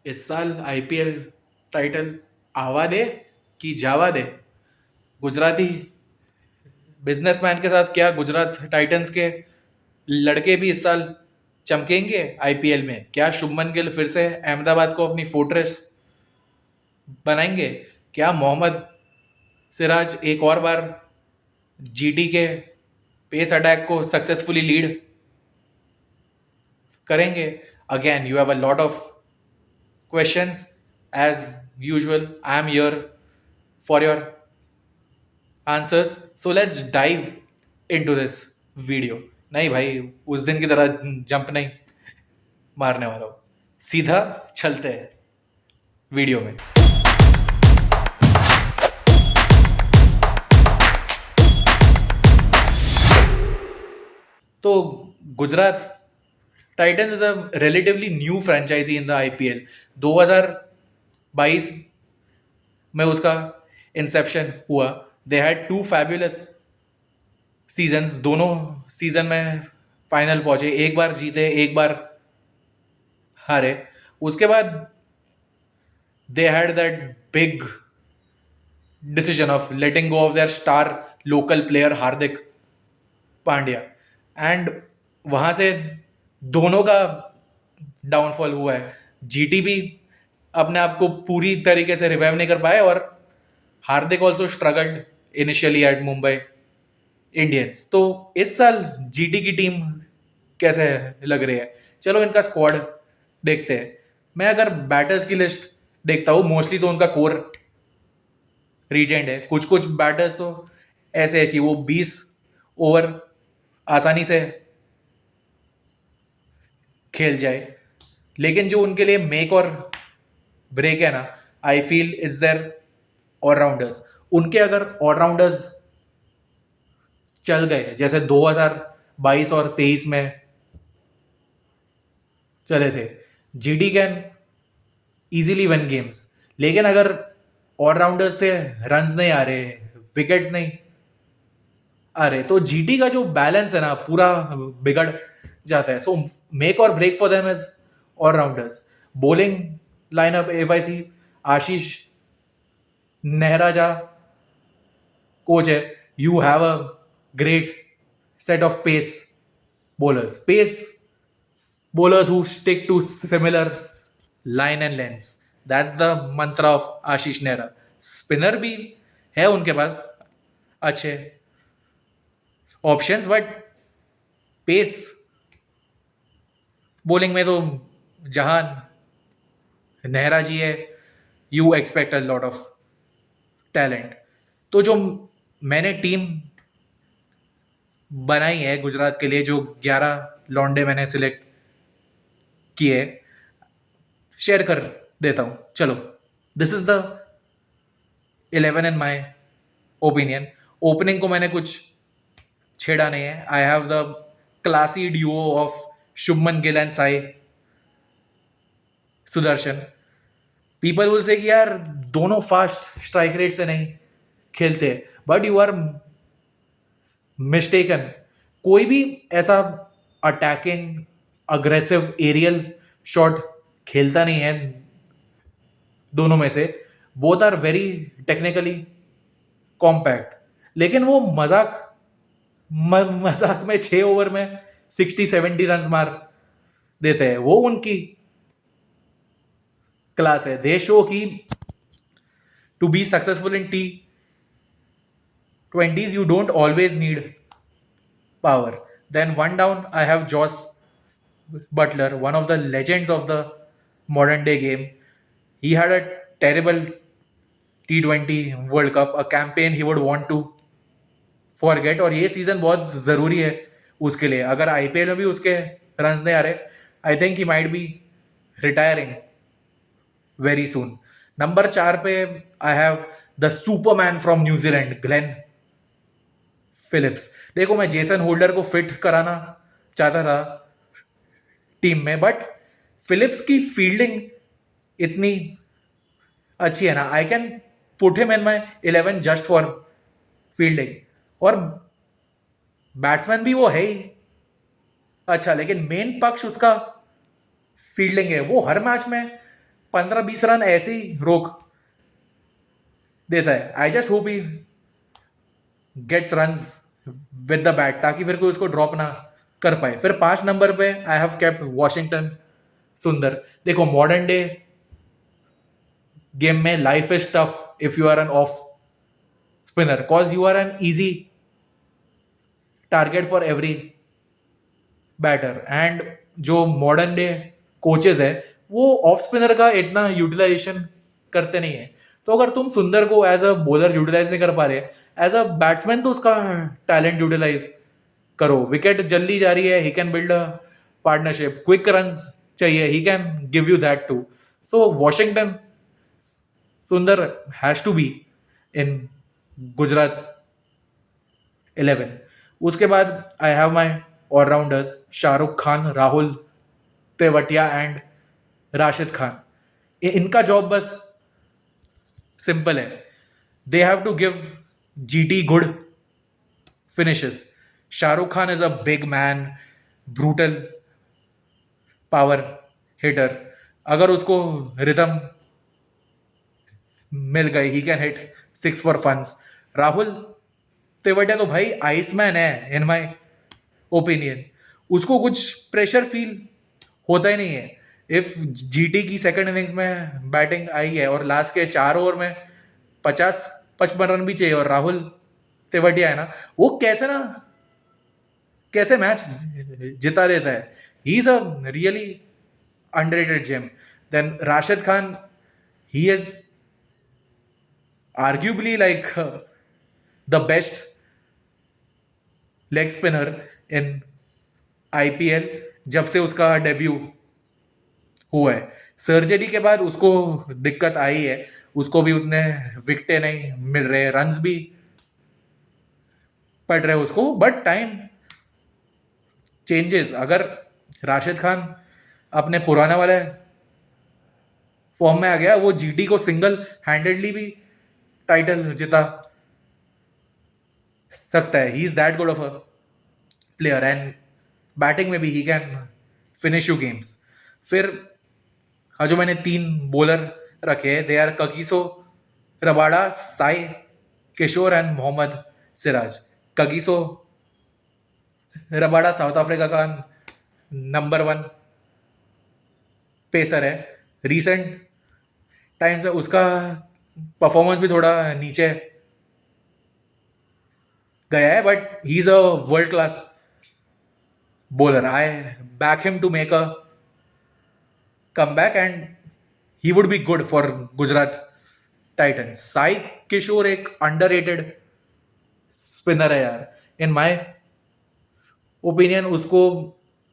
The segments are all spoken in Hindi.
इस साल आईपीएल टाइटल आवा दे कि जावा दे। गुजराती बिजनेसमैन के साथ क्या गुजरात टाइटंस के लड़के भी इस साल चमकेंगे आईपीएल में? क्या शुभमन गिल फिर से अहमदाबाद को अपनी फोर्ट्रेस बनाएंगे? क्या मोहम्मद सिराज एक और बार जीटी के पेस अटैक को सक्सेसफुली लीड करेंगे? Again you have a lot of questions. As usual, I am here for your answers. So let's dive into this video. नहीं भाई, उस दिन की तरह जंप नहीं मारने वाला हूँ, सीधा चलते हैं वीडियो में। तो Gujarat Titans is a relatively new franchise in the IPL. 2022 में उसका इंसेप्शन हुआ। They had two fabulous seasons, दोनों सीजन में फाइनल पहुंचे, एक बार जीते एक बार हारे। उसके बाद they had that big decision of letting go of their star local player Hardik Pandya, and वहां से दोनों का डाउनफॉल हुआ है। जीटी भी अपने आप को पूरी तरीके से रिवाइव नहीं कर पाए, और Hardik also struggled initially at Mumbai Indians. तो इस साल जीटी की टीम कैसे लग रही है? चलो इनका स्क्वाड देखते हैं। मैं अगर बैटर्स की लिस्ट देखता हूँ, मोस्टली तो उनका कोर रिटेंड है। कुछ कुछ बैटर्स तो ऐसे है कि वो 20 ओवर आसानी से खेल जाए, लेकिन जो उनके लिए मेक और ब्रेक है ना, I feel is there allrounders. उनके अगर ऑलराउंडर्स चल गए जैसे 2022 और 23 में चले थे, GT can easily win games. लेकिन अगर ऑलराउंडर्स से रन्स नहीं आ रहे, विकेट्स नहीं आ रहे, तो जीटी का जो बैलेंस है ना पूरा बिगड़ जाता है। सो मेक और break for them is allrounders. Bowling lineup if I see, Ashish Nehra जा कोच है, you have a great set of pace bowlers who stick to similar line and lengths. That's the mantra of Ashish Nehra. Spinner भी है उनके पास अच्छे ऑप्शंस, बट पेस बॉलिंग में तो जहां नेहरा जी है, you expect a lot of talent. तो जो मैंने टीम बनाई है गुजरात के लिए, जो 11 लॉन्डे मैंने सिलेक्ट किए, शेयर कर देता हूं। चलो, this is the 11 in my opinion. Opening को मैंने कुछ छेड़ा नहीं है। I have the classy duo of Shubman Gill and Sai Sudarshan. People will say कि यार दोनों फास्ट स्ट्राइक रेट से नहीं खेलते, बट यू आर मिस्टेकन। कोई भी ऐसा अटैकिंग अग्रेसिव एरियल शॉट खेलता नहीं है दोनों में से। Both are very technically compact, लेकिन वो मजाक में 6 ओवर में 60-70 रन मार देते हैं। वो उनकी क्लास है। They show key to be successful in T20s you don't always need power. Then one down, I have Josh Butler, one of the legends of the modern day game. He had a terrible T20 World Cup, a campaign he would want to forget, और ये सीजन बहुत जरूरी है उसके लिए। अगर आईपीएल में भी उसके रन नहीं आ रहे, I think he might be retiring very soon. Number 4 पे I have the Superman from New Zealand, Glenn Phillips. देखो, मैं जेसन होल्डर को फिट कराना चाहता था टीम में, बट फिलिप्स की फील्डिंग इतनी अच्छी है ना, I can put him in my 11 just for fielding. और बैट्समैन भी वो है ही अच्छा, लेकिन मेन पक्ष उसका फील्डिंग है। वो हर मैच में 15-20 रन ऐसे ही रोक देता है. I just hope he gets runs with the bat, ताकि फिर कोई उसको ड्रॉप ना कर पाए. फिर 5 नंबर पे I have kept Washington Sundar. देखो मॉडर्न डे गेम में life is tough if you are an off spinner, cause you are an easy target for every batter. And जो मॉडर्न डे कोचेज है वो ऑफ स्पिनर का इतना यूटिलाइजेशन करते नहीं है. तो अगर तुम सुंदर को एज अ बॉलर यूटिलाइज नहीं कर पा रहे, एज अ बैट्समैन तो उसका टैलेंट यूटिलाइज करो. विकेट जल्दी जा रही है, he can build a partnership. Quick runs चाहिए, he can give you that too. So Washington Sundar has to be in Gujarat 11. उसके बाद I have my allrounders Shahrukh Khan, Rahul Tewatia and Rashid Khan. इनका जॉब बस सिंपल है. They have to give GT good finishes. Shahrukh Khan is a big man, brutal power hitter. अगर उसको रिदम मिल गई, ही कैन हिट 6 फॉर फंस. राहुल तेवटिया तो भाई आइसमैन है इन माई ओपिनियन. उसको कुछ प्रेशर फील होता ही नहीं है. इफ जीटी की सेकंड इनिंग्स में बैटिंग आई है और लास्ट के 4 ओवर में 50-55 रन भी चाहिए और राहुल तेवटिया है ना, वो कैसे मैच जिता देता है. He is a really underrated gem. Then Rashid Khan, he is arguably like the best leg spinner in IPL जब से उसका डेब्यू हुआ है. सर्जरी के बाद उसको दिक्कत आई है, उसको भी उतने विकेटें नहीं मिल रहे, रन्स भी पड़ रहे उसको. But time changes. अगर राशिद खान अपने पुराने वाले फॉर्म में आ गया, वो जीटी को सिंगल हैंडेडली भी टाइटल जिता सकता है. He is that good of a player. And batting में भी he can finish you games. फिर जो मैंने 3 बॉलर रखे हैं, they are Kagiso Rabada, Sai Kishore and Mohammed Siraj. Kagiso Rabada South Africa का नंबर 1 पेसर है. रिसेंट टाइम्स में उसका परफॉर्मेंस भी थोड़ा नीचे गया है, but he is a world class bowler. I back him to make a come back and he would be good for Gujarat Titans. Sai Kishore एक अंडररेटेड स्पिनर है यार. इन माय ओपिनियन उसको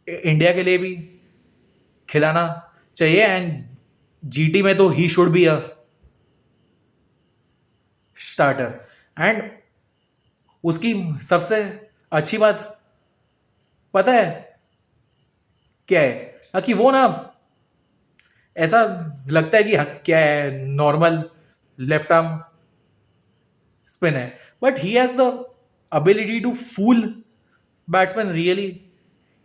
इंडिया के लिए भी खिलाना चाहिए. एंड जीटी में तो he should be a starter. And उसकी सबसे अच्छी बात पता है क्या है? कि वो ना ऐसा लगता है कि क्या है, नॉर्मल लेफ्ट आर्म स्पिन है, but he has the ability to fool batsman really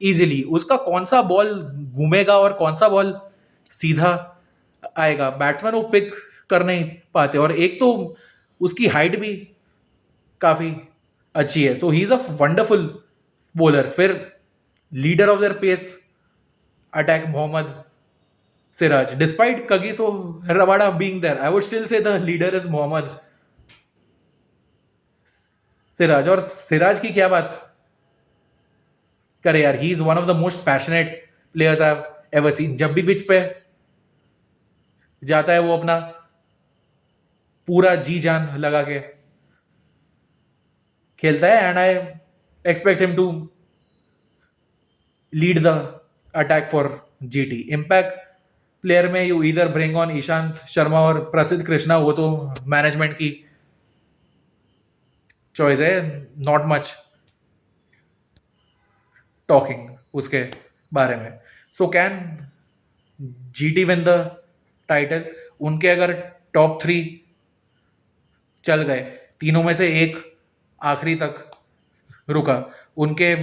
easily. उसका कौन सा बॉल घूमेगा और कौन सा बॉल सीधा आएगा, बैट्समैन वो पिक कर नहीं पाते. और एक तो उसकी हाइट भी काफी अच्छी है. So he is a wonderful bowler. फिर leader of their pace attack Mohammed Siraj. Despite Kagiso Rabada being there, I would still say the leader is Mohammed Siraj. और सिराज की क्या बात करे यार, he is one of the most passionate players I have ever seen. जब भी पिच पे जाता है वो अपना पूरा जी जान लगा के खेलता है. And I expect him to lead the attack for GT. Impact player में यू इधर ब्रिंग ऑन ईशांत शर्मा और प्रसिद्ध कृष्णा, वो तो मैनेजमेंट की चॉइस है. नॉट मच टॉकिंग उसके बारे में. So can GT win the title? उनके अगर टॉप 3 चल गए, तीनों में से एक आखिरी तक रुका, उनके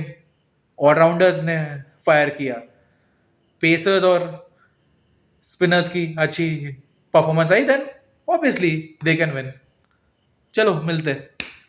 ऑलराउंडर्स ने फायर किया, पेसर्स और स्पिनर्स की अच्छी परफॉर्मेंस आई, then obviously they can win. चलो मिलते हैं।